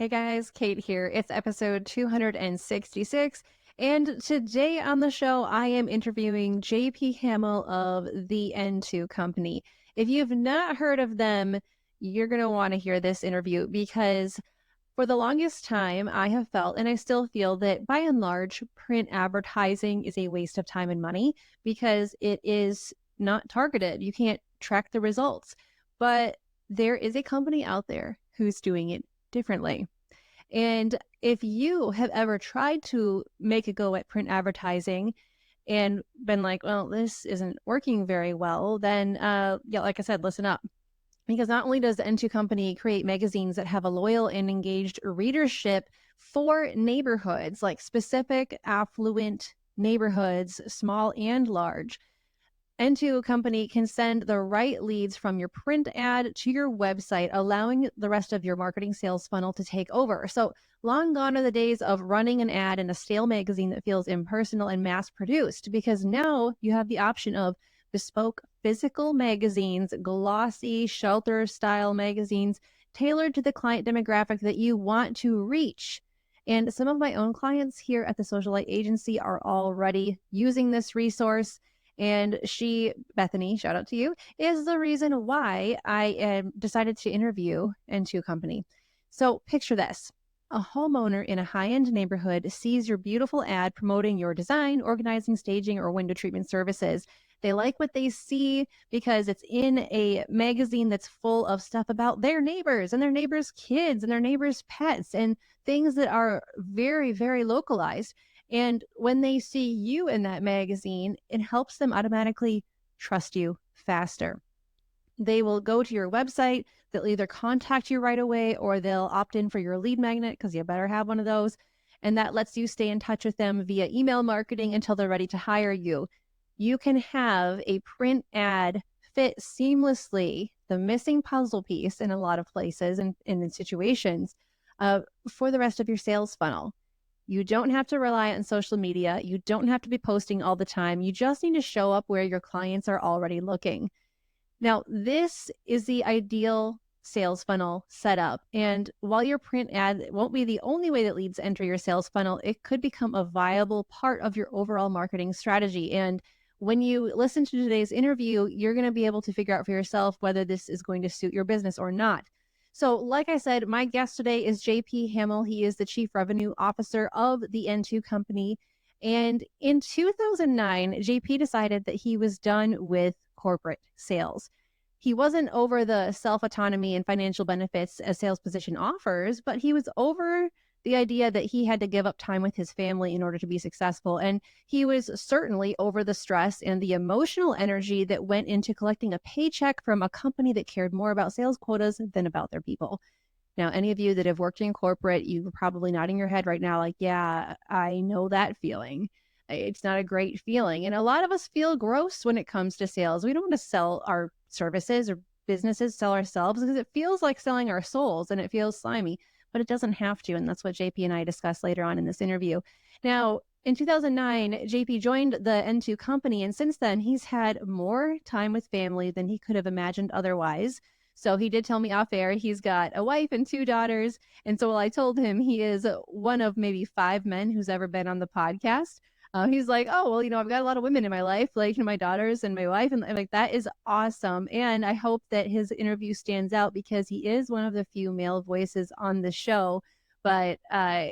Hey guys, Kate here. It's episode 266. And today on the show, I am interviewing JP Hamill of the N2 Company. If you've not heard of them, you're going to want to hear this interview because for the longest time, I have felt, and I still feel, that by and large, print advertising is a waste of time and money because it is not targeted. You can't track the results. But there is a company out there who's doing it differently. And if you have ever tried to make a go at print advertising and been like, well, this isn't working very well, then, yeah, like I said, listen up. Because not only does the N2 Company create magazines that have a loyal and engaged readership for neighborhoods, like specific affluent neighborhoods, small and large, N2 Company can send the right leads from your print ad to your website, allowing the rest of your marketing sales funnel to take over. So long gone are the days of running an ad in a stale magazine that feels impersonal and mass produced, because now you have the option of bespoke physical magazines, glossy shelter style magazines tailored to the client demographic that you want to reach. And some of my own clients here at the Socialite Agency are already using this resource. And she, Bethany, shout out to you, is the reason why I decided to interview N2 Company. So picture this. A homeowner in a high-end neighborhood sees your beautiful ad promoting your design, organizing, staging, or window treatment services. They like what they see because it's in a magazine that's full of stuff about their neighbors and their neighbors' kids and their neighbors' pets and things that are very, very localized. And when they see you in that magazine, it helps them automatically trust you faster. They will go to your website, they'll either contact you right away or they'll opt in for your lead magnet because you better have one of those. And that lets you stay in touch with them via email marketing until they're ready to hire you. You can have a print ad fit seamlessly, the missing puzzle piece in a lot of places and in situations, for the rest of your sales funnel. You don't have to rely on social media. You don't have to be posting all the time. You just need to show up where your clients are already looking. Now, this is the ideal sales funnel setup. And while your print ad won't be the only way that leads enter your sales funnel, it could become a viable part of your overall marketing strategy. And when you listen to today's interview, you're going to be able to figure out for yourself whether this is going to suit your business or not. So like I said, my guest today is JP Hamill. He is the Chief Revenue Officer of the N2 Company. And in 2009, JP decided that he was done with corporate sales. He wasn't over the self-autonomy and financial benefits a sales position offers, but he was over the idea that he had to give up time with his family in order to be successful. And he was certainly over the stress and the emotional energy that went into collecting a paycheck from a company that cared more about sales quotas than about their people. Now, any of you that have worked in corporate, you're probably nodding your head right now like, yeah, I know that feeling. It's not a great feeling. And a lot of us feel gross when it comes to sales. We don't want to sell our services or businesses, sell ourselves, because it feels like selling our souls and it feels slimy, but it doesn't have to. And that's what JP and I discussed later on in this interview. Now, in 2009, JP joined the N2 Company, and since then, he's had more time with family than he could have imagined otherwise. So he did tell me off air he's got a wife and 2 daughters. And so while I told him he is one of maybe 5 men who's ever been on the podcast, he's like, oh, well, I've got a lot of women in my life, like my daughters and my wife. And I'm like, that is awesome. And I hope that his interview stands out because he is one of the few male voices on the show. But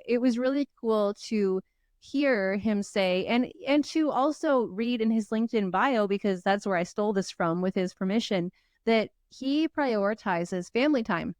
it was really cool to hear him say, and to also read in his LinkedIn bio, because that's where I stole this from with his permission, that he prioritizes family time.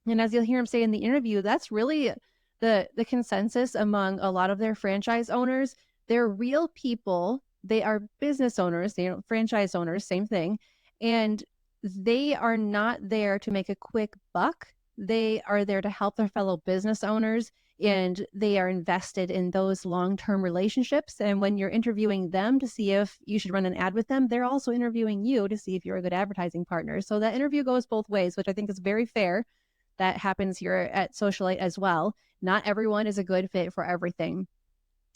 And as you'll hear him say in the interview, that's really the consensus among a lot of their franchise owners. They're real people. They are business owners, franchise owners, same thing. And they are not there to make a quick buck. They are there to help their fellow business owners, and they are invested in those long-term relationships. And when you're interviewing them to see if you should run an ad with them, they're also interviewing you to see if you're a good advertising partner. So that interview goes both ways, which I think is very fair. That happens here at Socialite as well. Not everyone is a good fit for everything.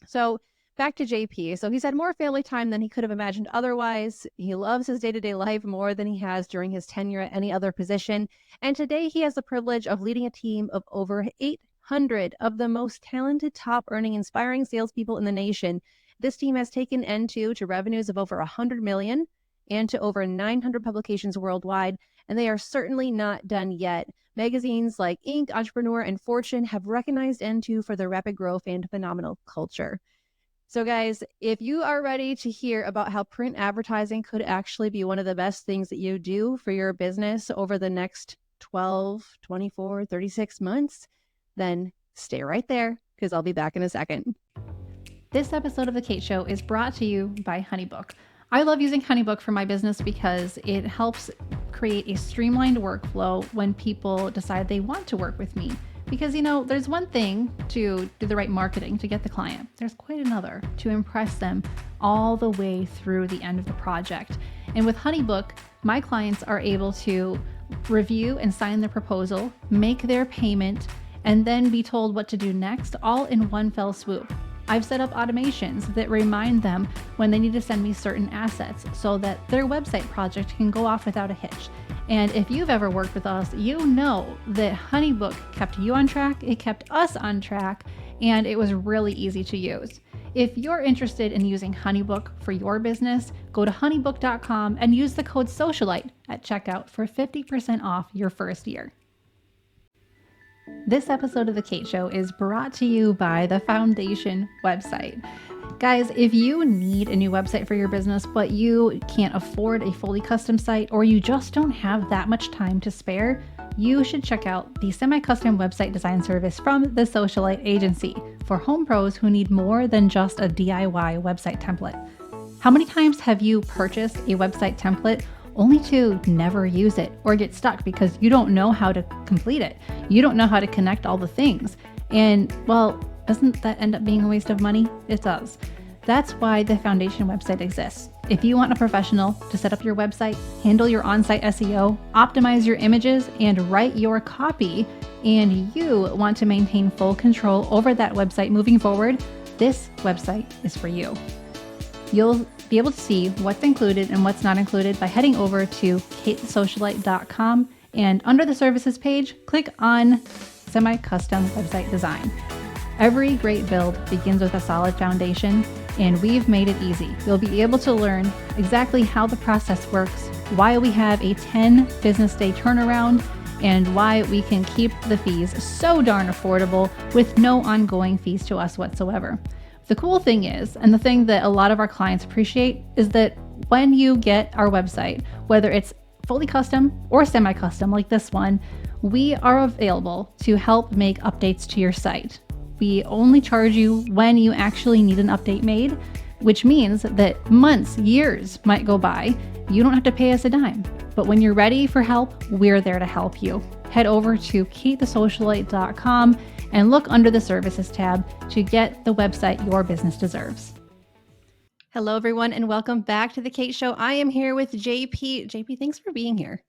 So back to JP. So he's had more family time than he could have imagined otherwise. He loves his day-to-day life more than he has during his tenure at any other position. And today he has the privilege of leading a team of over 100 of the most talented, top earning, inspiring salespeople in the nation. This team has taken N2 to revenues of over 100 million and to over 900 publications worldwide, and they are certainly not done yet. Magazines like Inc., Entrepreneur, and Fortune have recognized N2 for their rapid growth and phenomenal culture. So, guys, if you are ready to hear about how print advertising could actually be one of the best things that you do for your business over the next 12, 24, 36 months, then stay right there because I'll be back in a second. This episode of The Kate Show is brought to you by HoneyBook. I love using HoneyBook for my business because it helps create a streamlined workflow when people decide they want to work with me. Because, there's one thing to do the right marketing to get the client. There's quite another to impress them all the way through the end of the project. And with HoneyBook, my clients are able to review and sign their proposal, make their payment, and then be told what to do next, all in one fell swoop. I've set up automations that remind them when they need to send me certain assets so that their website project can go off without a hitch. And if you've ever worked with us, you know that HoneyBook kept you on track, it kept us on track, and it was really easy to use. If you're interested in using HoneyBook for your business, go to honeybook.com and use the code Socialite at checkout for 50% off your first year. This episode of The Kate Show is brought to you by the Foundation website. Guys, if you need a new website for your business, but you can't afford a fully custom site, or you just don't have that much time to spare, you should check out the semi-custom website design service from the Socialite Agency for home pros who need more than just a DIY website template. How many times have you purchased a website template only to never use it or get stuck because you don't know how to complete it? You don't know how to connect all the things. And well, doesn't that end up being a waste of money? It does. That's why the Foundation website exists. If you want a professional to set up your website, handle your on-site SEO, optimize your images, and write your copy, and you want to maintain full control over that website moving forward, this website is for you. You'll be able to see what's included and what's not included by heading over to katesocialite.com, and under the services page, click on semi-custom website design. Every great build begins with a solid foundation, and we've made it easy. You'll be able to learn exactly how the process works, why we have a 10 business day turnaround, and why we can keep the fees so darn affordable with no ongoing fees to us whatsoever. The cool thing is, and the thing that a lot of our clients appreciate, is that when you get our website, whether it's fully custom or semi-custom like this one, we are available to help make updates to your site. We only charge you when you actually need an update made, which means that months, years might go by. You don't have to pay us a dime. But when you're ready for help, we're there to help you. Head over to katethesocialite.com and look under the services tab to get the website your business deserves. Hello, everyone, and welcome back to The Kate Show. I am here with JP. JP, thanks for being here.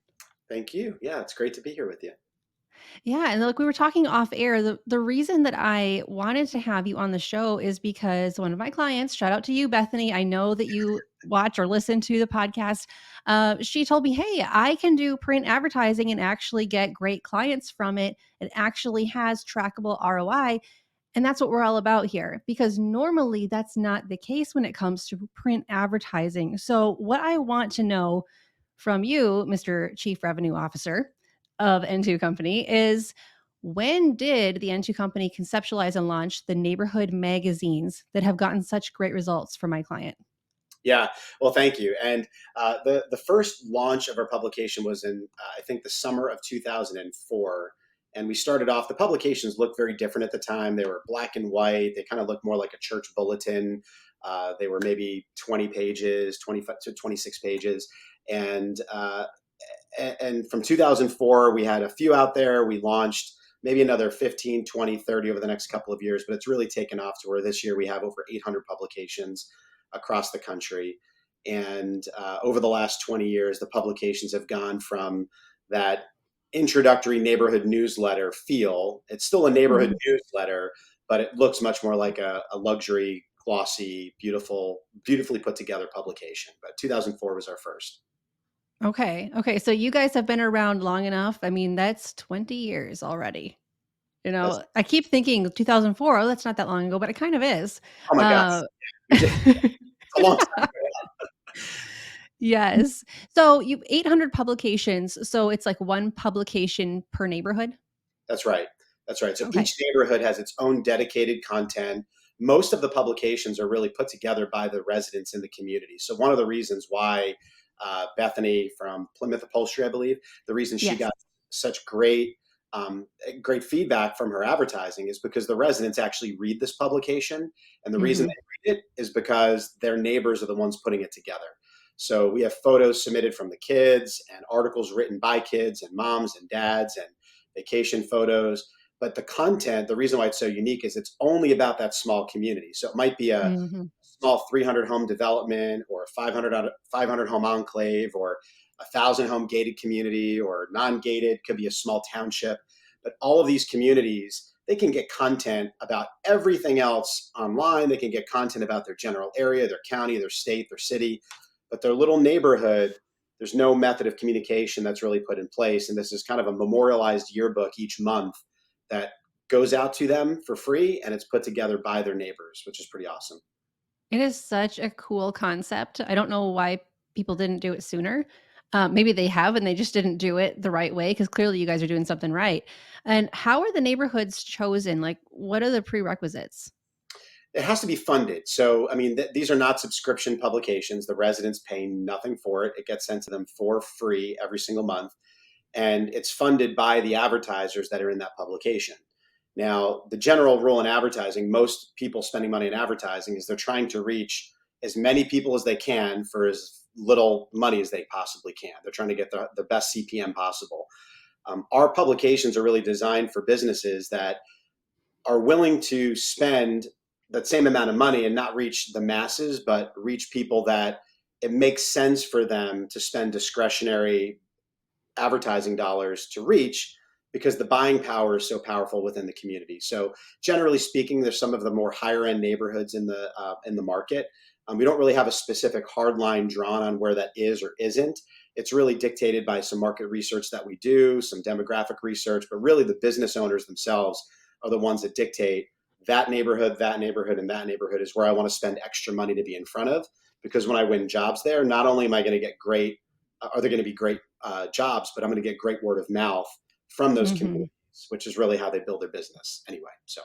Thank you. Yeah, it's great to be here with you. Yeah, and look, we were talking off air. The reason that I wanted to have you on the show is because one of my clients, shout out to you, Bethany. I know that you watch or listen to the podcast. She told me, hey, I can do print advertising and actually get great clients from it. It actually has trackable ROI. And that's what we're all about here, because normally that's not the case when it comes to print advertising. So what I want to know from you, Mr. Chief Revenue Officer of N2 Company, is when did the N2 Company conceptualize and launch the neighborhood magazines that have gotten such great results for my client? Yeah, well, thank you. And the first launch of our publication was in, I think, the summer of 2004. And we started off, the publications looked very different at the time. They were black and white. They kind of looked more like a church bulletin. They were maybe 20 pages, 25 to 26 pages. And from 2004, we had a few out there. We launched maybe another 15, 20, 30 over the next couple of years, but it's really taken off to where this year we have over 800 publications across the country. And over the last 20 years, the publications have gone from that introductory neighborhood newsletter feel. It's still a neighborhood newsletter, but it looks much more like a luxury, glossy, beautifully put together publication. But 2004 was our first. Okay. So you guys have been around long enough. I mean, that's 20 years already. I keep thinking 2004. Oh, that's not that long ago, but it kind of is. Oh my gosh, Uh, we just it's a long time. yes. So you 800 publications. So it's like one publication per neighborhood. That's right. That's right. So Okay. each neighborhood has its own dedicated content. Most of the publications are really put together by the residents in the community. So one of the reasons why Bethany from Plymouth Upholstery, I believe, the reason she Yes. got such great feedback from her advertising is because the residents actually read this publication, and the reason Hmm. they read it is because their neighbors are the ones putting it together. So we have photos submitted from the kids and articles written by kids and moms and dads and vacation photos. But the content, the reason why it's so unique is it's only about that small community. So it might be a Hmm. small 300 home development or a 500 home enclave or 1,000 home gated community or non-gated, could be a small township. But all of these communities, they can get content about everything else online. They can get content about their general area, their county, their state, their city, but their little neighborhood, there's no method of communication that's really put in place. And this is kind of a memorialized yearbook each month that goes out to them for free, and it's put together by their neighbors, which is pretty awesome. It is such a cool concept. I don't know why people didn't do it sooner. Maybe they have and they just didn't do it the right way because clearly you guys are doing something right. And how are the neighborhoods chosen? Like, what are the prerequisites? It has to be funded. So, I mean, these are not subscription publications. The residents pay nothing for it. It gets sent to them for free every single month, and it's funded by the advertisers that are in that publication. Now, the general rule in advertising, most people spending money in advertising, is they're trying to reach as many people as they can for as little money as they possibly can. They're trying to get the best CPM possible. Our publications are really designed for businesses that are willing to spend that same amount of money and not reach the masses, but reach people that it makes sense for them to spend discretionary advertising dollars to reach, because the buying power is so powerful within the community. So generally speaking, there's some of the more higher end neighborhoods in the market. We don't really have a specific hard line drawn on where that is or isn't. It's really dictated by some market research that we do, some demographic research, but really the business owners themselves are the ones that dictate that neighborhood, and that neighborhood is where I want to spend extra money to be in front of. Because when I win jobs there, not only am I going to get great, are they going to be great jobs, but I'm going to get great word of mouth from those Hmm. communities, which is really how they build their business anyway. So,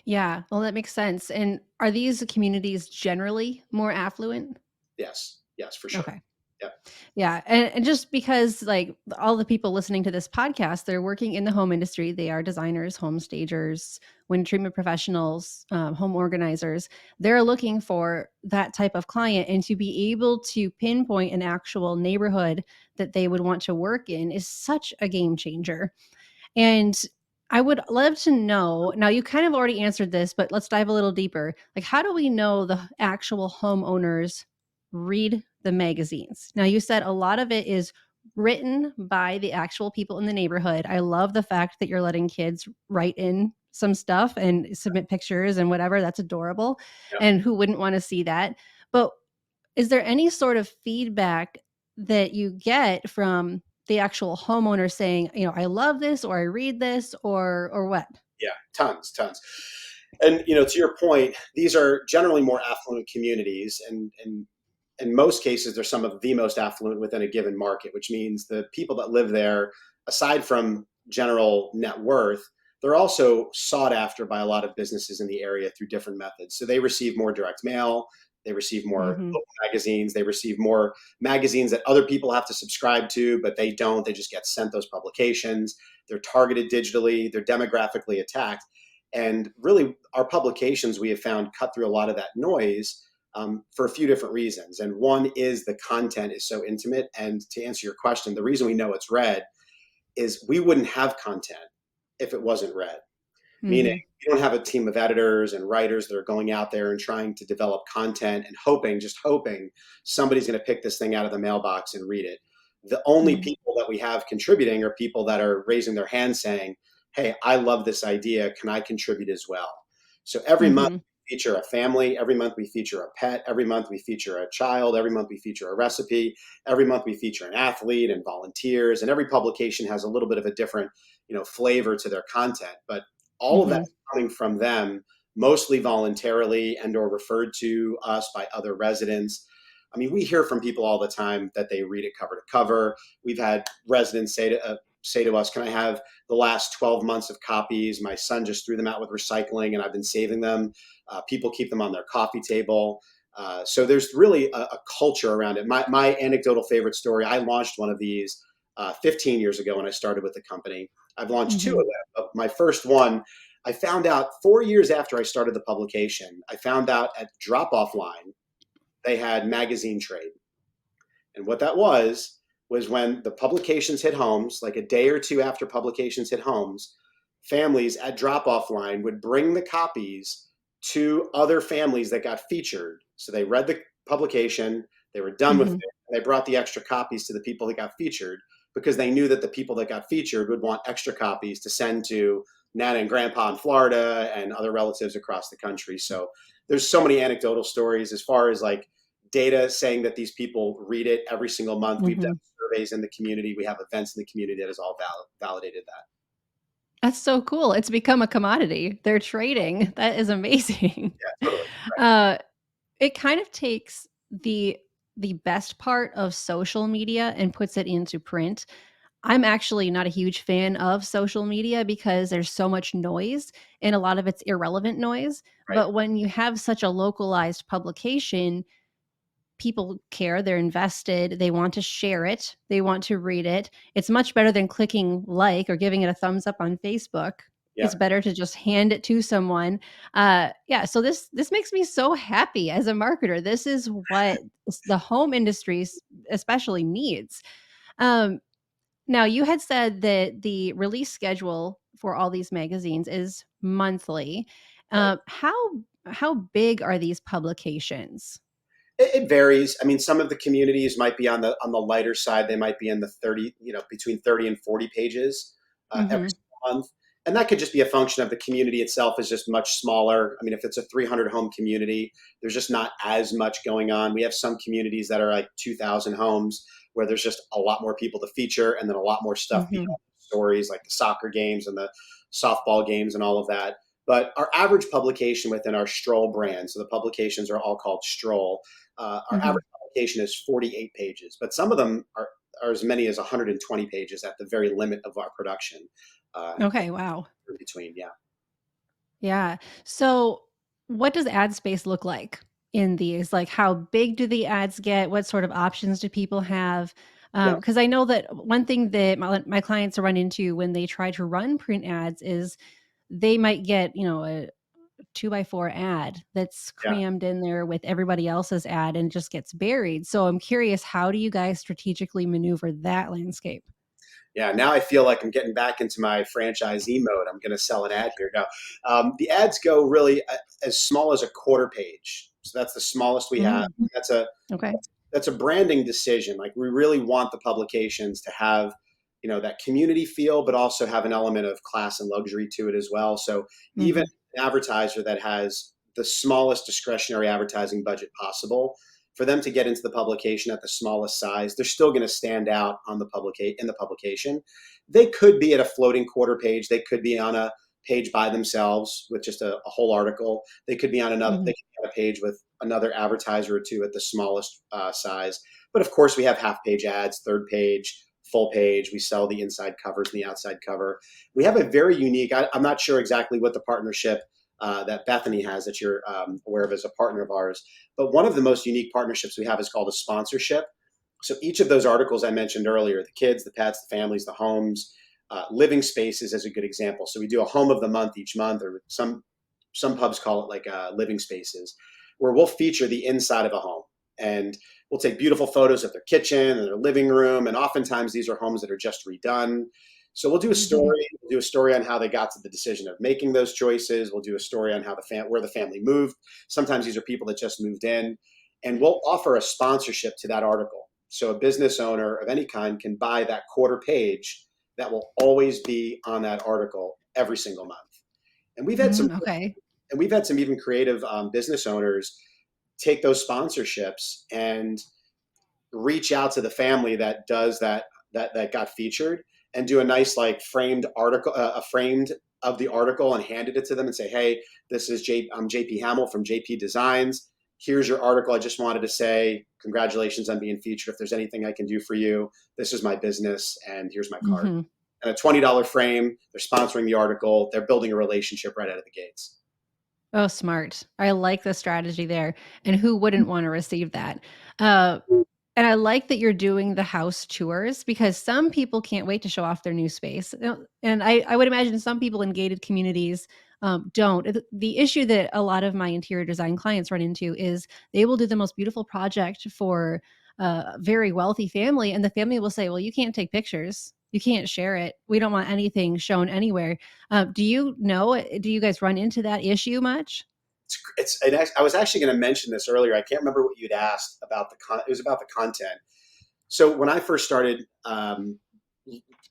Yeah, well, that makes sense. And are these communities generally more affluent? yes, yes, for sure. Okay. Yep. Yeah, and just because, like, all the people listening to this podcast, they're working in the home industry. They are designers, home stagers, wind treatment professionals, home organizers. They're looking for that type of client, and to be able to pinpoint an actual neighborhood that they would want to work in is such a game changer. And I would love to know, now you kind of already answered this, but let's dive a little deeper. Like, how do we know the actual homeowners read the magazines? Now, you said a lot of it is written by the actual people in the neighborhood. I love the fact that you're letting kids write in some stuff and submit pictures and whatever. That's adorable. Yep. And who wouldn't want to see that? But is there any sort of feedback that you get from the actual homeowner saying, "I love this," or "I read this," or what? Yeah, tons, tons. And to your point, these are generally more affluent communities, and in most cases, they're some of the most affluent within a given market, which means the people that live there, aside from general net worth, they're also sought after by a lot of businesses in the area through different methods. So they receive more direct mail, they receive more Mhm. local magazines, they receive more magazines that other people have to subscribe to, but they don't. They just get sent those publications. They're targeted digitally, they're demographically attacked. And really, our publications, we have found, cut through a lot of that noise for a few different reasons. And one is the content is so intimate. And to answer your question, the reason we know it's read is we wouldn't have content if it wasn't read. Meaning, Mhm. you don't have a team of editors and writers that are going out there and trying to develop content and hoping, just hoping, somebody's going to pick this thing out of the mailbox and read it. The only Mhm. people that we have contributing are people that are raising their hand saying, "Hey, I love this idea. Can I contribute as well?" So every month, Mhm. feature a family. Every month we feature a pet. Every month we feature a child. Every month we feature a recipe. Every month we feature an athlete and volunteers. And every publication has a little bit of a different, flavor to their content. But all of Hmm. that's coming from them, mostly voluntarily and or referred to us by other residents. I mean, we hear from people all the time that they read it cover to cover. We've had residents say to us, "Can I have the last 12 months of copies? My son just threw them out with recycling, and I've been saving them." People keep them on their coffee table. So there's really a culture around it. My anecdotal favorite story: I launched one of these 15 years ago when I started with the company. I've launched two of Hmm. them. But my first one, I found out 4 years after I started the publication. I found out at drop off line they had magazine trade. And what that was when the publications hit homes, like a day or two after publications hit homes, families at drop off line would bring the copies to other families that got featured. So they read the publication, they were done with Hmm. it, and they brought the extra copies to the people that got featured because they knew that the people that got featured would want extra copies to send to Nana and Grandpa in Florida and other relatives across the country. So there's so many anecdotal stories as far as like data saying that these people read it every single month. We've done Hmm. surveys in the community. We have events in the community that has all validated that. That's so cool. It's become a commodity. They're trading. That is amazing. Yeah, totally. Uh, it kind of takes the best part of social media and puts it into print. I'm actually not a huge fan of social media because there's so much noise and a lot of it's irrelevant noise. Right. But when you have such a localized publication, people care, they're invested, they want to share it, they want to read it. It's much better than clicking like or giving it a thumbs up on Facebook. Yeah. It's better to just hand it to someone. Yeah, so this makes me so happy as a marketer. This is what the home industry especially needs. Um, Now you had said that the release schedule for all these magazines is monthly. Right. How big are these publications? It varies. I mean, some of the communities might be on the lighter side. They might be in the 30, between 30 and 40 pages every Mhm. single month. And that could just be a function of the community itself is just much smaller. I mean, if it's a 300 home community, there's just not as much going on. We have some communities that are like 2,000 homes where there's just a lot more people to feature and then a lot more stuff Mhm. beyond stories like the soccer games and the softball games and all of that. But our average publication within our Stroll brand, so the publications are all called Stroll, our Mhm. average publication is 48 pages, but some of them are as many as 120 pages at the very limit of our production. And Okay, wow. in between, yeah, Yeah. So, what does ad space look like in these? Like, how big do the ads get? What sort of options do people have? yeah, Because I know that one thing that my clients run into when they try to run print ads is they might get, a 2 by 4 ad that's yeah. crammed in there with everybody else's ad and just gets buried. So I'm curious, how do you guys strategically maneuver that landscape? Yeah, now I feel like I'm getting back into my franchisee mode. I'm going to sell an ad here now. The ads go really as small as a quarter page, so that's the smallest we have. Mm, That's a okay. that's a branding decision. Like we really want the publications to have, that community feel, but also have an element of class and luxury to it as well. So even Hmm. an advertiser that has the smallest discretionary advertising budget possible, for them to get into the publication at the smallest size, they're still going to stand out on the in the publication. They could be at a floating quarter page. They could be on a page by themselves with just a whole article. They could be on another. Hmm. They could be on a page with another advertiser or two at the smallest size. But of course, we have half page ads, third page, full page. We sell the inside covers and the outside cover. We have a very unique. I'm not sure exactly what the partnership that Bethany has that you're aware of as a partner of ours. But one of the most unique partnerships we have is called a sponsorship. So each of those articles I mentioned earlier, the kids, the pets, the families, the homes, living spaces is a good example. So we do a home of the month each month, or some pubs call it like living spaces, where we'll feature the inside of a home. And we'll take beautiful photos of their kitchen and their living room. And oftentimes these are homes that are just redone. So we'll do a Hmm. story. We'll do a story on how they got to the decision of making those choices. We'll do a story on how where the family moved. Sometimes these are people that just moved in, and we'll offer a sponsorship to that article. So a business owner of any kind can buy that quarter page that will always be on that article every single month. And we've had some Okay. And we've had some even creative business owners take those sponsorships and reach out to the family that does that got featured, and do a nice like framed article, a framed of the article, and handed it to them and say, hey, this is I'm JP Hamill from JP Designs. Here's your article. I just wanted to say congratulations on being featured. If there's anything I can do for you, this is my business, and here's my card. Mm-hmm. And a $20 frame. They're sponsoring the article. They're building a relationship right out of the gates. Oh, smart. I like the strategy there. And who wouldn't want to receive that? And I like that you're doing the house tours, because some people can't wait to show off their new space. And I would imagine some people in gated communities don't. The issue that a lot of my interior design clients run into is they will do the most beautiful project for a very wealthy family, and the family will say, well, you can't take pictures. You can't share it. We don't want anything shown anywhere. Do you guys run into that issue much? I was actually going to mention this earlier. I can't remember what you'd asked about it was about the content. So when I first started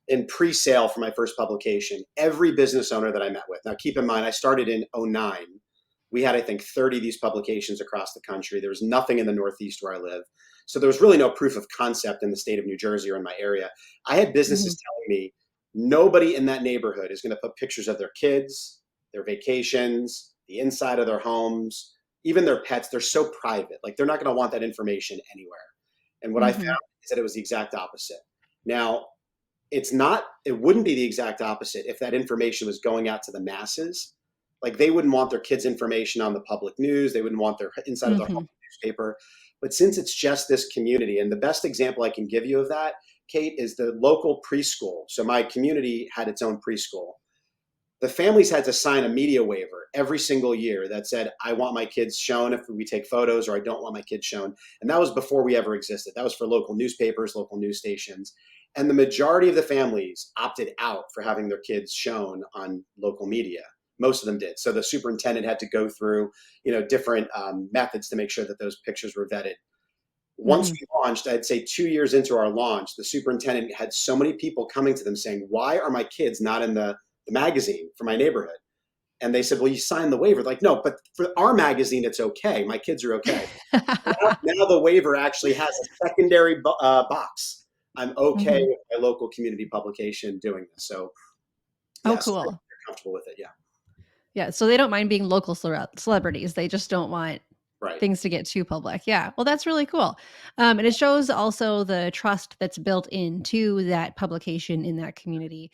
in pre-sale for my first publication, every business owner that I met with, now keep in mind, I started in 2009. We had, I think, 30 of these publications across the country. There was nothing in the Northeast where I live. So there was really no proof of concept in the state of New Jersey or in my area. I had businesses telling me nobody in that neighborhood is going to put pictures of their kids, their vacations, the inside of their homes, even their pets. They're so private. Like, they're not going to want that information anywhere. And what I found is that it was the exact opposite. Now, it wouldn't be the exact opposite if that information was going out to the masses. Like, they wouldn't want their kids' information on the public news. They wouldn't want their inside of their home newspaper. But since it's just this community, and the best example I can give you of that, Kate, is the local preschool. So my community had its own preschool. The families had to sign a media waiver every single year that said, I want my kids shown if we take photos, or I don't want my kids shown. And that was before we ever existed. That was for local newspapers, local news stations. And the majority of the families opted out for having their kids shown on local media. Most of them did. So the superintendent had to go through, different methods to make sure that those pictures were vetted. Once we launched, I'd say 2 years into our launch, the superintendent had so many people coming to them saying, why are my kids not in the magazine for my neighborhood? And they said, well, you signed the waiver. Like, no, but for our magazine, it's okay. My kids are okay. now the waiver actually has a secondary box. I'm okay with my local community publication doing this. So, yes, cool. They're comfortable with it. Yeah. Yeah. So they don't mind being local celebrities. They just don't want things to get too public. Yeah. Well, that's really cool. And it shows also the trust that's built into that publication in that community.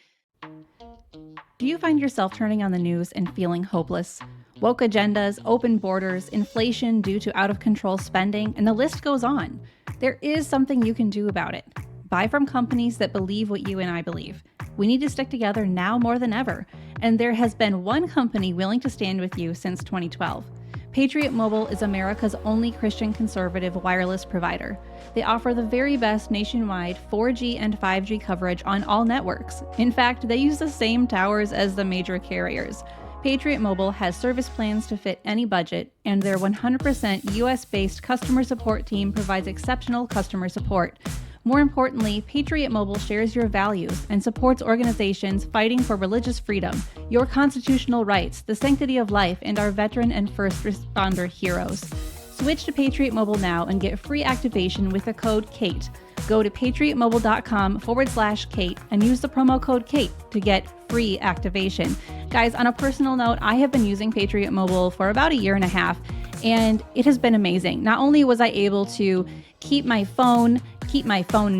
Do you find yourself turning on the news and feeling hopeless? Woke agendas, open borders, inflation due to out-of-control spending, and the list goes on. There is something you can do about it. Buy from companies that believe what you and I believe. We need to stick together now more than ever, and there has been one company willing to stand with you since 2012. Patriot Mobile is America's only Christian conservative wireless provider. They offer the very best nationwide 4G and 5G coverage on all networks. In fact, they use the same towers as the major carriers. Patriot Mobile has service plans to fit any budget, and their 100% US-based customer support team provides exceptional customer support. More importantly, Patriot Mobile shares your values and supports organizations fighting for religious freedom, your constitutional rights, the sanctity of life, and our veteran and first responder heroes. Switch to Patriot Mobile now and get free activation with the code KATE. Go to patriotmobile.com/Kate and use the promo code KATE to get free activation. Guys, on a personal note, I have been using Patriot Mobile for about a year and a half, and it has been amazing. Not only was I able to keep my phone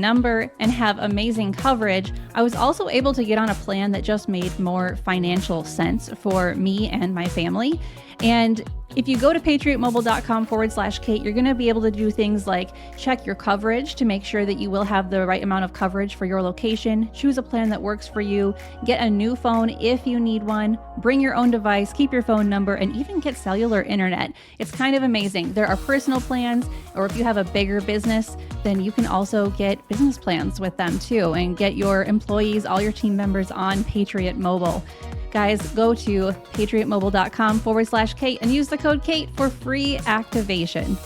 number, and have amazing coverage, I was also able to get on a plan that just made more financial sense for me and my family. And if you go to patriotmobile.com/Kate, you're going to be able to do things like check your coverage to make sure that you will have the right amount of coverage for your location, choose a plan that works for you, get a new phone if you need one, bring your own device, keep your phone number, and even get cellular internet. It's kind of amazing. There are personal plans, or if you have a bigger business, then you can also get business plans with them too, and get your employees, all your team members on Patriot Mobile. Guys, go to patriotmobile.com/Kate and use the code KATE for free activation.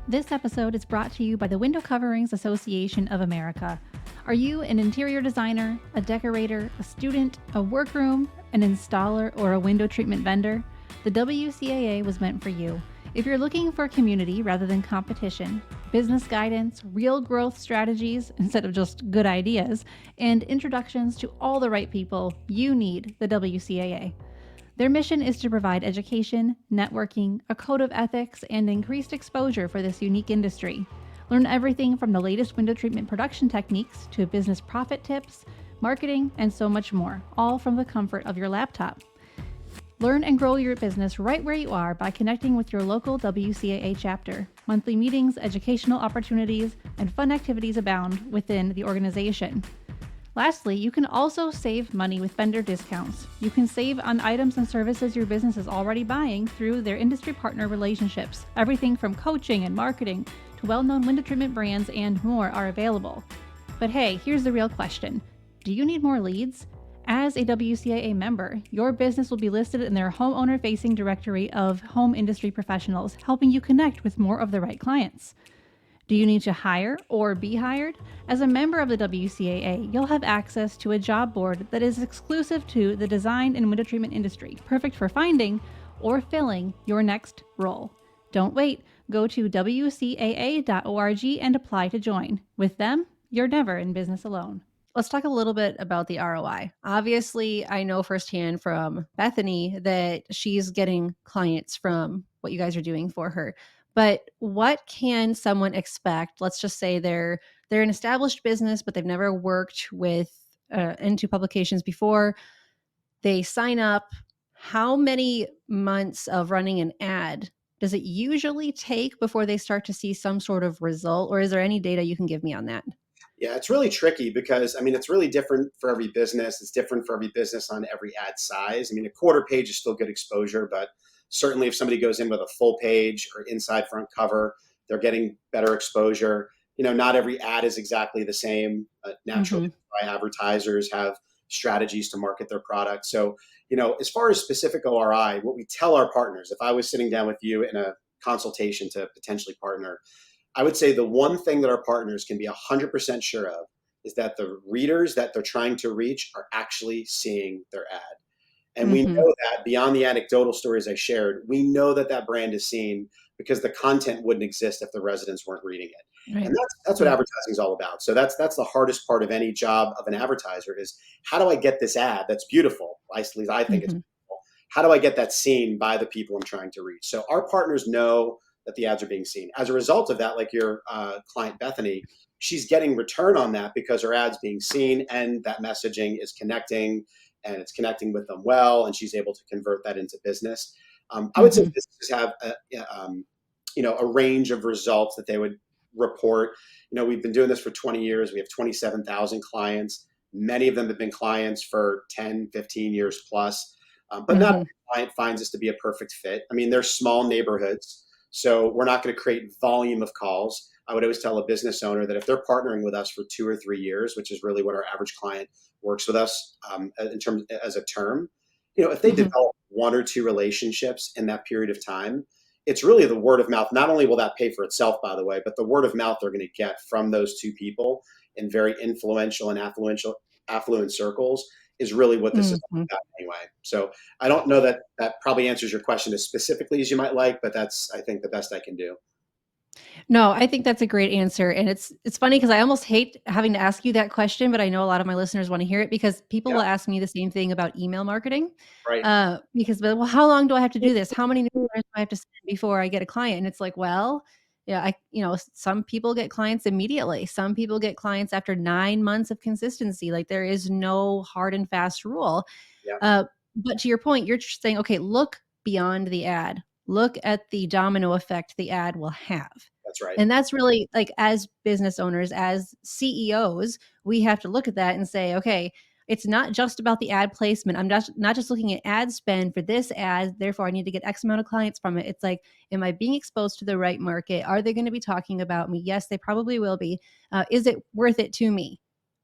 This episode is brought to you by the Window Coverings Association of America. Are you an interior designer, a decorator, a student, a workroom, an installer, or a window treatment vendor, the WCAA was meant for you. If you're looking for community rather than competition, business guidance, real growth strategies instead of just good ideas, and introductions to all the right people, you need the WCAA. Their mission is to provide education, networking, a code of ethics, and increased exposure for this unique industry. Learn everything from the latest window treatment production techniques to business profit tips, marketing, and so much more, all from the comfort of your laptop. Learn and grow your business right where you are by connecting with your local WCAA chapter. Monthly meetings, educational opportunities, and fun activities abound within the organization. Lastly, you can also save money with vendor discounts. You can save on items and services your business is already buying through their industry partner relationships. Everything from coaching and marketing to well-known window treatment brands and more are available. But hey, here's the real question. Do you need more leads? As a WCAA member, your business will be listed in their homeowner-facing directory of home industry professionals, helping you connect with more of the right clients. Do you need to hire or be hired? As a member of the WCAA, you'll have access to a job board that is exclusive to the design and window treatment industry, perfect for finding or filling your next role. Don't wait. Go to WCAA.org and apply to join. With them, you're never in business alone. Let's talk a little bit about the ROI. Obviously, I know firsthand from Bethany that she's getting clients from what you guys are doing for her. But what can someone expect? Let's just say they're an established business, but they've never worked with into publications before. They sign up. How many months of running an ad does it usually take before they start to see some sort of result? Or is there any data you can give me on that? Yeah, it's really tricky because it's really different for every business. It's different for every business on every ad size. A quarter page is still good exposure, but certainly if somebody goes in with a full page or inside front cover, they're getting better exposure. Not every ad is exactly the same. Naturally, advertisers have strategies to market their product. So, as far as specific ORI, what we tell our partners, if I was sitting down with you in a consultation to potentially partner, I would say the one thing that our partners can be 100% sure of is that the readers that they're trying to reach are actually seeing their ad. And we know that beyond the anecdotal stories I shared, we know that that brand is seen because the content wouldn't exist if the residents weren't reading it. Right. And that's what advertising is all about. So that's the hardest part of any job of an advertiser is how do I get this ad that's beautiful? At least I think it's beautiful. How do I get that seen by the people I'm trying to reach? So our partners know that the ads are being seen. As a result of that, like your client Bethany, she's getting return on that because her ad's being seen and that messaging is connecting and it's connecting with them well, and she's able to convert that into business. I would say businesses have a range of results that they would report. We've been doing this for 20 years. We have 27,000 clients. Many of them have been clients for 10, 15 years plus, but not every client finds us to be a perfect fit. They're small neighborhoods. So we're not going to create volume of calls. I would always tell a business owner that if they're partnering with us for 2 or 3 years, which is really what our average client works with us in terms as a term, if they develop 1 or 2 relationships in that period of time, it's really the word of mouth. Not only will that pay for itself, by the way, but the word of mouth they're going to get from those 2 people in very influential and affluent circles is really what this is about anyway. So I don't know that probably answers your question as specifically as you might like, but that's, I think, the best I can do. No, I think that's a great answer. And it's funny because I almost hate having to ask you that question, but I know a lot of my listeners want to hear it because people will ask me the same thing about email marketing. Right. Because, well, how long do I have to do this? How many newsletters do I have to send before I get a client? And it's like, well, yeah, some people get clients immediately. Some people get clients after 9 months of consistency. Like there is no hard and fast rule. Yeah. But to your point, you're just saying, okay, look beyond the ad. Look at the domino effect the ad will have. That's right. And that's really like as business owners, as CEOs, we have to look at that and say, okay, it's not just about the ad placement. I'm not just looking at ad spend for this ad. Therefore, I need to get X amount of clients from it. It's like, am I being exposed to the right market? Are they going to be talking about me? Yes, they probably will be. Is it worth it to me?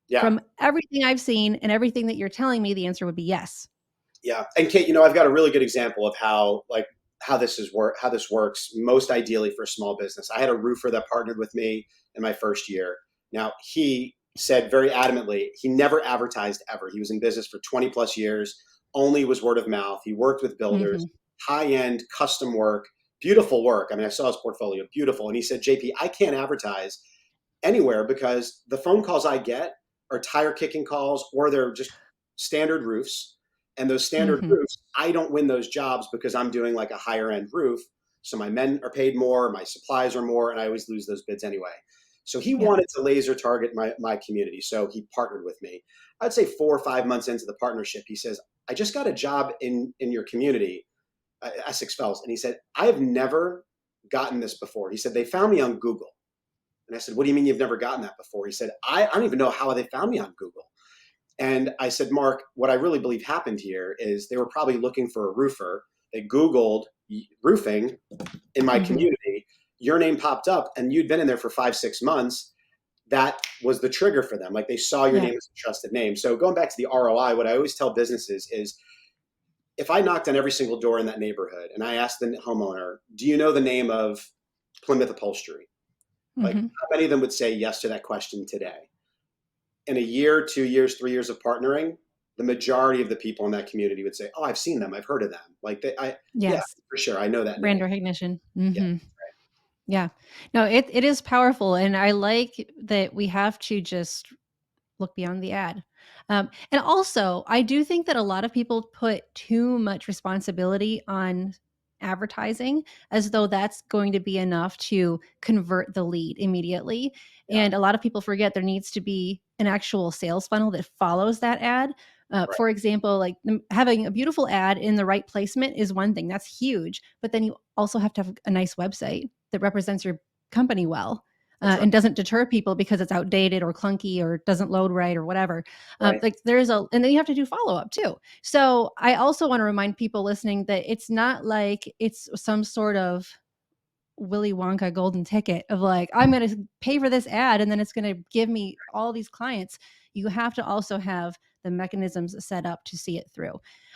Yeah. From everything I've seen and everything that you're telling me, the answer would be yes. Yeah. And Kate, I've got a really good example of how this works most ideally for a small business. I had a roofer that partnered with me in my first year. Now, he said very adamantly, he never advertised ever. He was in business for 20 plus years, only was word of mouth. He worked with builders, Mhm. high end custom work, beautiful work. I mean, I saw his portfolio, beautiful. And he said, JP, I can't advertise anywhere because the phone calls I get are tire kicking calls or they're just standard roofs. And those standard Mhm. roofs, I don't win those jobs because I'm doing like a higher end roof. So my men are paid more, my supplies are more, and I always lose those bids anyway. So he Yeah. wanted to laser target my community. So he partnered with me. I'd say 4 or 5 months into the partnership, he says, I just got a job in your community, Essex Fells. And he said, I have never gotten this before. He said, they found me on Google. And I said, what do you mean you've never gotten that before? He said, I don't even know how they found me on Google. And I said, Mark, what I really believe happened here is they were probably looking for a roofer. They Googled roofing in my Mhm. community. Your name popped up and you'd been in there for 5, 6 months. That was the trigger for them. Like they saw your Yeah. name as a trusted name. So going back to the ROI, what I always tell businesses is if I knocked on every single door in that neighborhood and I asked the homeowner, do you know the name of Plymouth Upholstery? Like Mhm. how many of them would say yes to that question today? In a year, 2 years, 3 years of partnering, the majority of the people in that community would say, "Oh, I've seen them. I've heard of them. Like yeah, Yes. for sure. I know that Brand name." recognition. Yeah, Mhm. Yeah. No, it is powerful, and I like that we have to just look beyond the ad. And also, I do think that a lot of people put too much responsibility on advertising as though that's going to be enough to convert the lead immediately. yeah, And a lot of people forget there needs to be an actual sales funnel that follows that ad. right, For example, like having a beautiful ad in the right placement is one thing, that's huge. But then you also have to have a nice website that represents your company well, that's right, and doesn't deter people because it's outdated or clunky or doesn't load right or whatever. right, Like there's a, and then you have to do follow up too. So I also want to remind people listening that it's not like it's some sort of Willy Wonka golden ticket of like, I'm going to pay for this ad and then it's going to give me all these clients. You have to also have the mechanisms set up to see it through.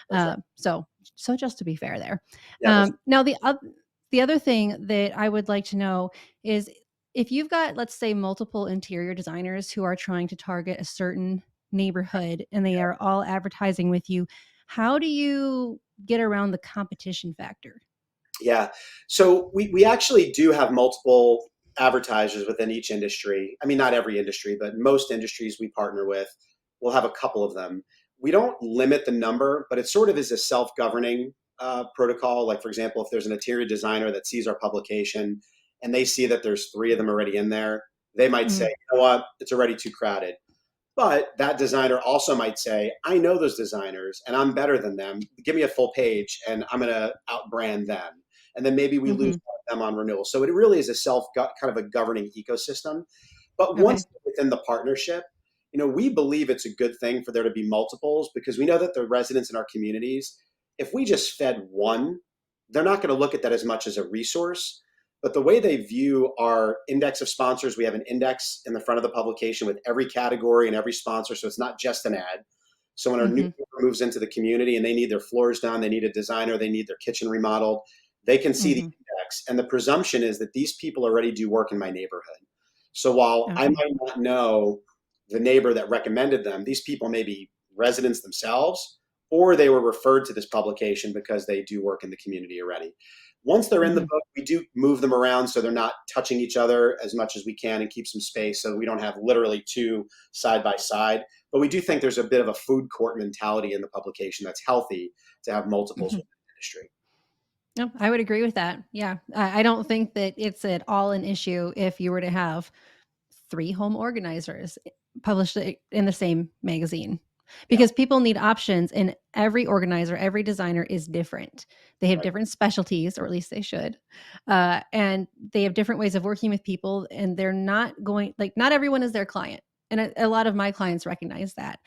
that's right. So just to be fair there. Yeah, that's Now the other thing that I would like to know is if you've got, let's say, multiple interior designers who are trying to target a certain neighborhood and they are all advertising with you, how do you get around the competition factor? yeah. So we actually do have multiple advertisers within each industry. I mean, not every industry, but most industries we partner with, we'll have a couple of them. We don't limit the number, but it sort of is a self-governing protocol. Like, for example, if there's an interior designer that sees our publication and they see that there's 3 of them already in there, they might say, Mm, you know what, it's already too crowded. But that designer also might say, I know those designers and I'm better than them. Give me a full page and I'm going to outbrand them. And then maybe we lose mhm. them on renewal. So it really is a kind of a governing ecosystem. But Okay. once within the partnership, we believe it's a good thing for there to be multiples because we know that the residents in our communities, if we just fed one, they're not going to look at that as much as a resource. But the way they view our index of sponsors, we have an index in the front of the publication with every category and every sponsor. So it's not just an ad. So when our new Mhm, neighbor moves into the community and they need their floors done, they need a designer, they need their kitchen remodeled, they can see the mhm. index. And the presumption is that these people already do work in my neighborhood. So while I Okay. might not know the neighbor that recommended them, these people may be residents themselves, or they were referred to this publication because they do work in the community already. Once they're in the Mhm, book, we do move them around so they're not touching each other as much as we can and keep some space so we don't have literally two side by side. But we do think there's a bit of a food court mentality in the publication that's healthy to have multiples mhm. within the industry. No, I would agree with that. Yeah. I don't think that it's at all an issue if you were to have 3 home organizers published in the same magazine, Yeah, because people need options and every organizer, every designer is different. They have right. different specialties, or at least they should. And they have different ways of working with people and they're not going, like, not everyone is their client. And a lot of my clients recognize that.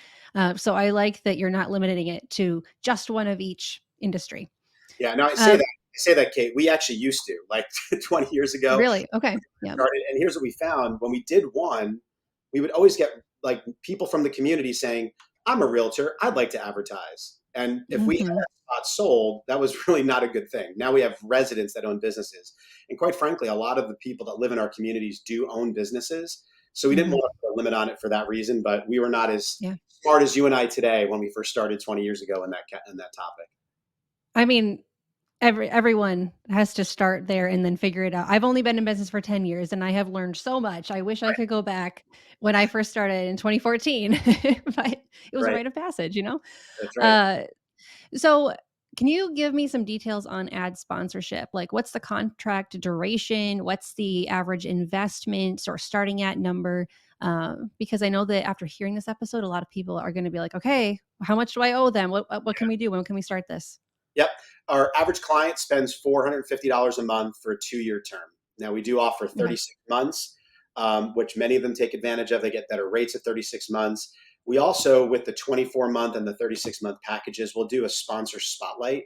So I like that you're not limiting it to just one of each industry. Yeah, no, I say that. Um, I say that, Kate. We actually used to, like 20 years ago, Really? Okay. Yeah. started. And here's what we found: when we did one, we would always get like people from the community saying, "I'm a realtor. I'd like to advertise." And if we had Mhm. a spot sold, that was really not a good thing. Now we have residents that own businesses, and quite frankly, a lot of the people that live in our communities do own businesses. So we didn't Hmm. want to put a limit on it for that reason, but we were not as Yeah. smart as you and I today when we first started 20 years ago in that topic. I mean, everyone has to start there and then figure it out. I've only been in business for 10 years and I have learned so much. I wish I Right. could go back when I first started in 2014, but it was a Right. rite of passage, you know? That's right. Uh, so can you give me some details on ad sponsorship? Like what's the contract duration? What's the average investment or starting at number? Because I know that after hearing this episode, a lot of people are going to be like, okay, how much do I owe them? What can we do? When can we start this? Yep. Our average client spends $450 a month for a 2-year term. Now, we do offer Okay. 36 months, which many of them take advantage of. They get better rates at 36 months. We also, with the 24-month and the 36-month packages, we'll do a sponsor spotlight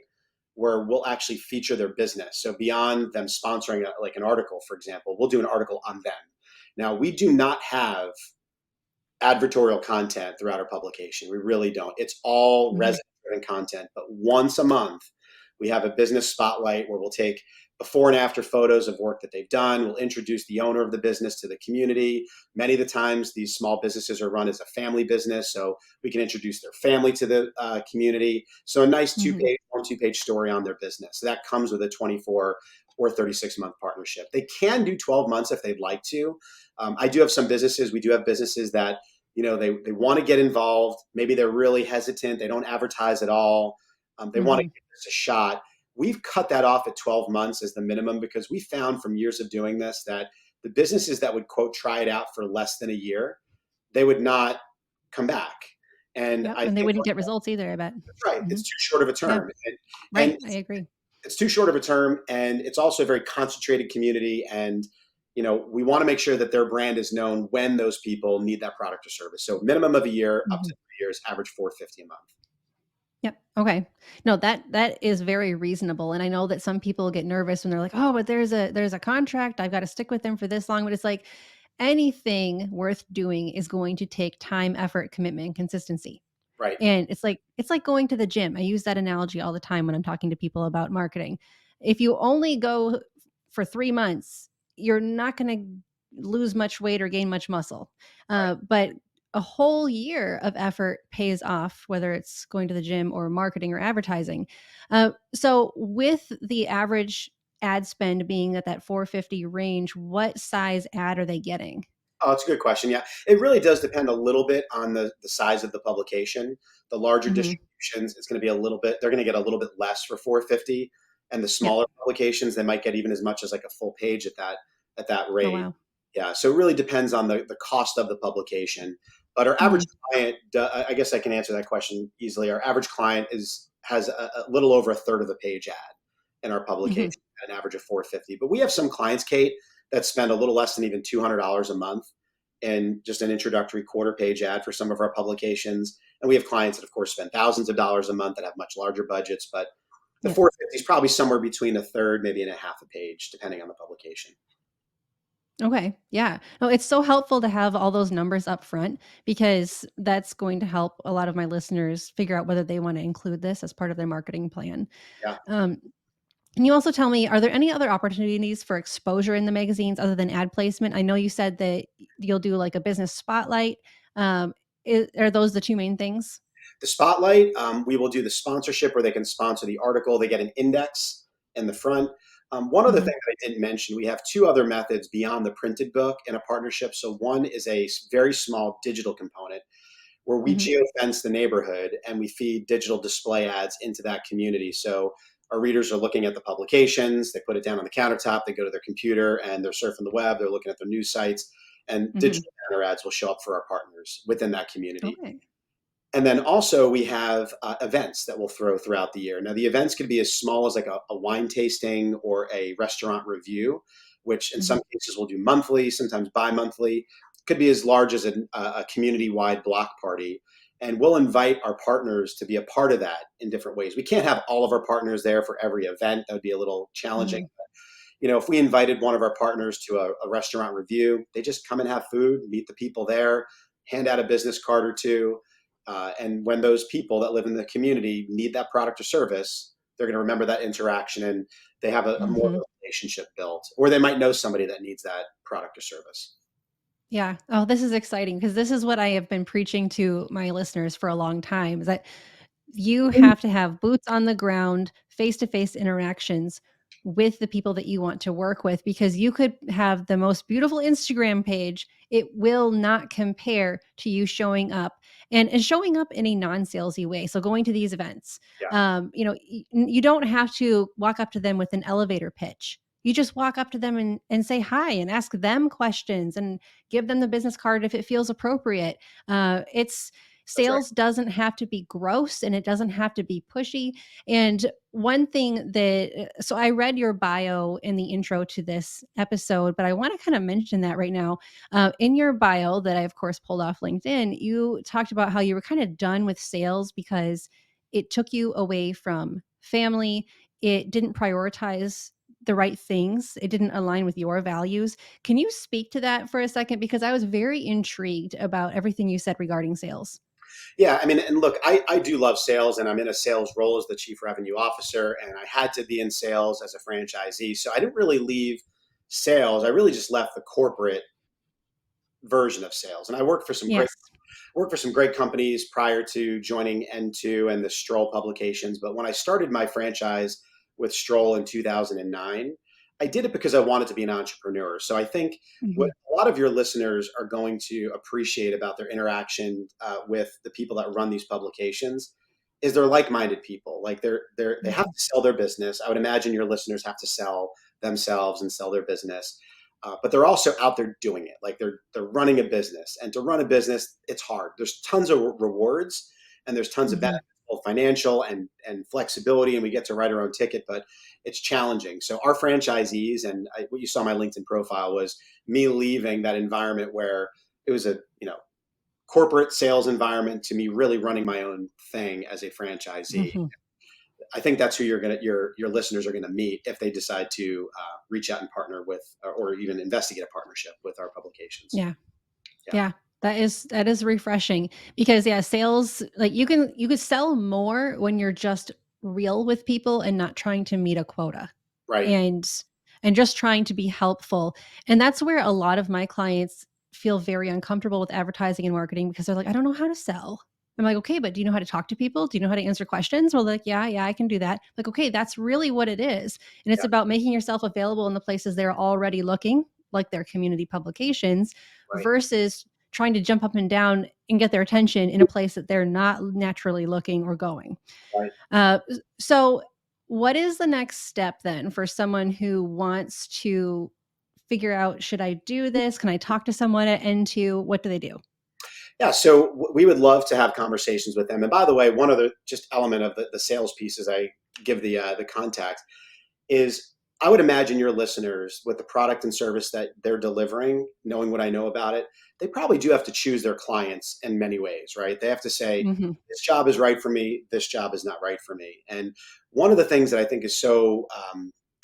where we'll actually feature their business. So beyond them sponsoring like an article, for example, we'll do an article on them. Now, we do not have advertorial content throughout our publication. We really don't. It's all Mhm. resident driven content. But once a month, we have a business spotlight where we'll take before and after photos of work that they've done. We'll introduce the owner of the business to the community. Many of the times, these small businesses are run as a family business, so we can introduce their family to the community. So a nice Mhm. two-page story on their business. So that comes with a 24 or 36-month partnership. They can do 12 months if they'd like to. I do have some businesses. We do have businesses that they want to get involved. Maybe they're really hesitant. They don't advertise at all. They want to Mhm. give this a shot. We've cut that off at 12 months as the minimum because we found from years of doing this that the businesses that would quote try it out for less than a year, they would not come back. And Yep, I and they think wouldn't get results either, I bet. that's right. It's Mhm. too short of a Yeah, term, and right, I agree. it's too short of a term, and it's also a very concentrated community. And we want to make sure that their brand is known when those people need that product or service. So minimum of a year, up to Mhm. 3 years, average 450 a month. Yep, okay. No, that is very reasonable, and I know that some people get nervous when they're like, "Oh, but there's a contract, I've gotta stick with them for this long," but it's like, anything worth doing is going to take time, effort, commitment, and consistency. Right. And it's like going to the gym. I use that analogy all the time when I'm talking to people about marketing. If you only go for 3 months, you're not gonna lose much weight or gain much muscle. Right. But a whole year of effort pays off, whether it's going to the gym or marketing or advertising. So with the average ad spend being at that 450 range, what size ad are they getting? Oh, it's a good question. Yeah, it really does depend a little bit on the size of the publication. The larger Mhm. distributions, it's going to be a little bit. They're going to get a little bit less for 450, and the Yep. smaller publications, they might get even as much as like a full page at that Oh, rate. wow. Yeah, so it really depends on the cost of the publication. But our average Mhm. client, I guess I can answer that question easily. Our average client has a little over a third of a page ad in our Mhm. publication at an average of 450. But we have some clients, Kate, that spend a little less than even $200 a month in just an introductory quarter page ad for some of our publications. And we have clients that, of course, spend thousands of dollars a month that have much larger budgets. But the Yep. 450 is probably somewhere between a third, maybe and a half a page, depending on the publication. Okay. Yeah. No, it's so helpful to have all those numbers up front because that's going to help a lot of my listeners figure out whether they want to include this as part of their marketing plan. Yeah. Um, can you also tell me, are there any other opportunities for exposure in the magazines other than ad placement? I know you said that you'll do like a business spotlight. Are those the two main things? The spotlight, we will do the sponsorship where they can sponsor the article. They get an index in the front. One other Hmm. thing that I didn't mention, we have two other methods beyond the printed book in a partnership. So one is a very small digital component where we Hmm. geofence the neighborhood and we feed digital display ads into that community. So our readers are looking at the publications, they put it down on the countertop, they go to their computer and they're surfing the web, they're looking at their news sites, and Hmm. digital banner ads will show up for our partners within that community. Okay. And then also we have events that we'll throw throughout the year. Now the events could be as small as like a wine tasting or a restaurant review, which in Hmm. some cases we'll do monthly, sometimes bi-monthly. Could be as large as a community-wide block party. And we'll invite our partners to be a part of that in different ways. We can't have all of our partners there for every event. That would be a little challenging. Hmm. If we invited one of our partners to a restaurant review, they just come and have food, meet the people there, hand out a business card or two. And when those people that live in the community need that product or service, they're going to remember that interaction and they have a more Hmm. of a relationship built, or they might know somebody that needs that product or service. Yeah. Oh, this is exciting because this is what I have been preaching to my listeners for a long time is that you have to have boots on the ground, face-to-face interactions with the people that you want to work with because you could have the most beautiful Instagram page. It will not compare to you showing up and showing up in a non-salesy way. So going to these events, Yeah, you don't have to walk up to them with an elevator pitch. You just walk up to them and say hi and ask them questions and give them the business card if it feels appropriate. It's that's right. Sales doesn't have to be gross and it doesn't have to be pushy. And one thing so I read your bio in the intro to this episode, but I want to kind of mention that right now. In your bio, that I, of course, pulled off LinkedIn, you talked about how you were kind of done with sales because it took you away from family. It didn't prioritize the right things, it didn't align with your values. Can you speak to that for a second? Because I was very intrigued about everything you said regarding sales. Yeah, I mean, and look, I do love sales, and I'm in a sales role as the chief revenue officer, and I had to be in sales as a franchisee. So I didn't really leave sales. I really just left the corporate version of sales, and I Yes. worked for some great companies prior to joining N2 and the Stroll publications. But when I started my franchise with Stroll in 2009, I did it because I wanted to be an entrepreneur. So I think what Mhm. a lot of your listeners are going to appreciate about their interaction with the people that run these publications is they're like-minded people. Like they have Mhm. to sell their business. I would imagine your listeners have to sell themselves and sell their business, but they're also out there doing it. Like they're running a business, and to run a business, it's hard. There's tons of rewards, and there's tons of Mhm. benefits, both financial and flexibility, and we get to write our own ticket. But it's challenging. So our franchisees, and what you saw my LinkedIn profile was me leaving that environment where it was a corporate sales environment to me really running my own thing as a franchisee. Mhm. I think that's who your listeners are gonna meet if they decide to reach out and partner with, or even investigate a partnership with our publications. Yeah. Yeah, Yeah. That is refreshing because yeah, sales, like you could sell more when you're just real with people and not trying to meet a quota. right. And and just trying to be helpful. And that's where a lot of my clients feel very uncomfortable with advertising and marketing because they're like, I don't know how to sell. I'm like, okay, but do you know how to talk to people? Do you know how to answer questions? Well, like, yeah, I can do that. Like, okay, that's really what it is. And it's Yeah, about making yourself available in the places they're already looking, like their community publications, right. versus trying to jump up and down and get their attention in a place that they're not naturally looking or going. Right. So, what is the next step then for someone who wants to figure out, should I do this? Can I talk to someone at N2? What do they do? Yeah, so we would love to have conversations with them. And by the way, one other just element of the sales piece as I give the contact is I would imagine your listeners with the product and service that they're delivering, knowing what I know about it, they probably do have to choose their clients in many ways, right? They have to say, Mhm, this job is right for me, this job is not right for me. And one of the things that I think is so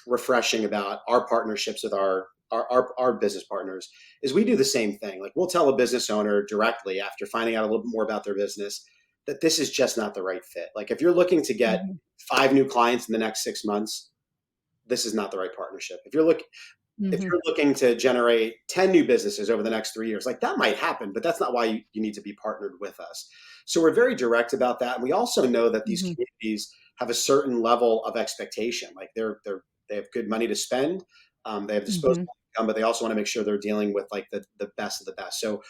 refreshing about our partnerships with our business partners is we do the same thing. Like we'll tell a business owner directly after finding out a little bit more about their business that this is just not the right fit. Like if you're looking to get mhm, 5 new clients in the next 6 months, this is not the right partnership. If mhm, you're looking to generate 10 new businesses over the next 3 years, like that might happen, but that's not why you need to be partnered with us. So we're very direct about that. And we also know that these mhm, communities have a certain level of expectation. Like they have good money to spend. They have mhm, disposable income, but they also want to make sure they're dealing with like the best of the best. So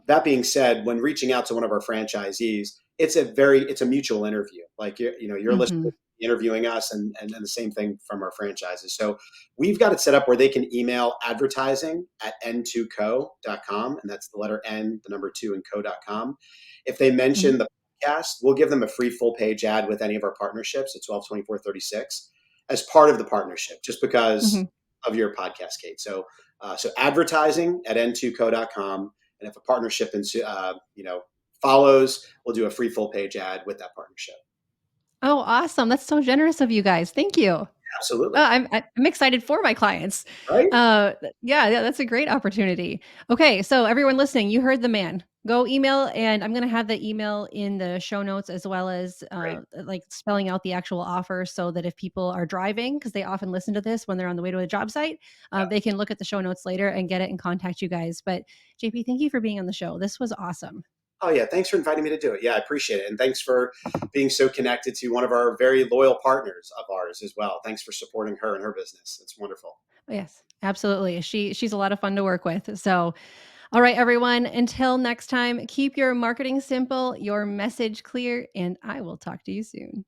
that being said, when reaching out to one of our franchisees, it's a mutual interview. Like you're listening, mhm, interviewing us, and the same thing from our franchises. So we've got it set up where they can email advertising at n2co.com, and that's the letter N, the number two, and co.com. If they mhm, mention the podcast, we'll give them a free full page ad with any of our partnerships at 12, 24, 36 as part of the partnership, just because mhm. of your podcast, Kate. So advertising at n2co.com, and if a partnership follows, we'll do a free full page ad with that partnership. Oh, awesome. That's so generous of you guys. Thank you. Absolutely. I'm excited for my clients. Right? Yeah, that's a great opportunity. Okay, so everyone listening, you heard the man. Go email, and I'm gonna have the email in the show notes as well as Great. like spelling out the actual offer so that if people are driving, because they often listen to this when they're on the way to a job site, Yeah. they can look at the show notes later and get it and contact you guys. But JP, thank you for being on the show. This was awesome. Oh yeah, thanks for inviting me to do it. Yeah, I appreciate it, and thanks for being so connected to one of our very loyal partners of ours as well. Thanks for supporting her and her business. It's wonderful. Yes, absolutely. She's a lot of fun to work with. So all right, everyone. Until next time, keep your marketing simple, your message clear, and I will talk to you soon.